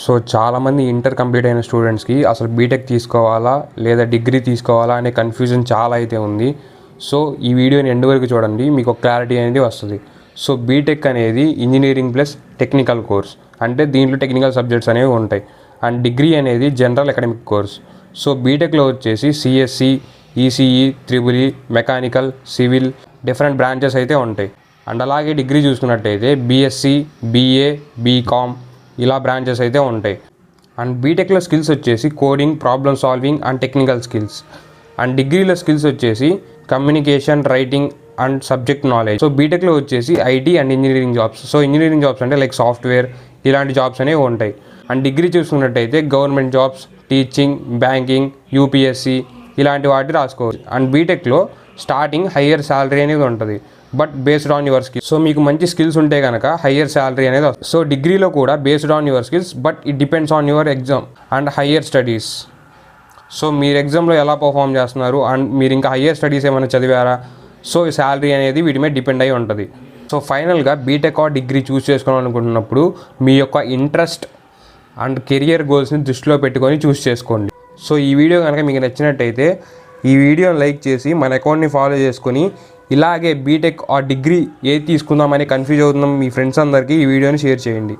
So చాలామంది inter complete అయిన స్టూడెంట్స్కి అసలు బీటెక్ తీసుకోవాలా లేదా డిగ్రీ తీసుకోవాలా అనే కన్ఫ్యూజన్ చాలా అయితే ఉంది. సో ఈ వీడియోని ఎండ్ వరకు చూడండి, మీకు ఒక క్లారిటీ అనేది వస్తుంది. సో బీటెక్ అనేది ఇంజనీరింగ్ ప్లస్ టెక్నికల్ కోర్స్, అంటే దీంట్లో టెక్నికల్ సబ్జెక్ట్స్ అనేవి ఉంటాయి. అండ్ డిగ్రీ అనేది జనరల్ అకాడమిక్ కోర్స్. సో బీటెక్లో వచ్చేసి CSC, ECE, triple E, mechanical, civil different branches అయితే ఉంటాయి. అండ్ అలాగే డిగ్రీ చూసుకున్నట్టయితే బీఎస్సీ, బీఏ, బీకామ్ ఇలా బ్రాంచెస్ అయితే ఉంటాయి. అండ్ బీటెక్లో స్కిల్స్ వచ్చేసి coding, problem solving and technical skills. And డిగ్రీలో స్కిల్స్ వచ్చేసి communication, writing and subject knowledge. So బీటెక్లో వచ్చేసి IT and engineering jobs. So engineering jobs అంటే లైక్ సాఫ్ట్వేర్ ఇలాంటి జాబ్స్ అనేవి ఉంటాయి. అండ్ డిగ్రీ చూసుకున్నట్టయితే government jobs, teaching, banking, UPSC ఇలాంటి వాటి రాసుకోవచ్చు. అండ్ బీటెక్లో స్టార్టింగ్ హయ్యర్ శాలరీ అనేది ఉంటుంది, but based on your skills. So మీకు మంచి స్కిల్స్ ఉంటే కనుక హయ్యర్ శాలరీ అనేది వస్తుంది. సో డిగ్రీలో కూడా based on your skills, but it depends on your exam and higher studies. So మీరు ఎగ్జామ్లో ఎలా పర్ఫామ్ చేస్తున్నారు అండ్ మీరు ఇంకా హయ్యర్ స్టడీస్ ఏమైనా చదివారా, సో శాలరీ అనేది వీటి మీద డిపెండ్ అయి ఉంటుంది. సో ఫైనల్గా బీటెక్ ఆర్ డిగ్రీ చూస్ చేసుకోవాలనుకుంటున్నప్పుడు మీ యొక్క ఇంట్రెస్ట్ అండ్ కెరియర్ గోల్స్ని దృష్టిలో పెట్టుకొని చూస్ చేసుకోండి. సో ఈ వీడియో కనుక మీకు నచ్చినట్టయితే ఈ వీడియోని లైక్ చేసి మన అకౌంట్ని ఫాలో చేసుకొని ఇలాగే బీటెక్ ఆర్ డిగ్రీ ఏది తీసుకుందామని కన్ఫ్యూజ్ అవుతున్నాం మీ ఫ్రెండ్స్ అందరికీ ఈ వీడియోని షేర్ చేయండి.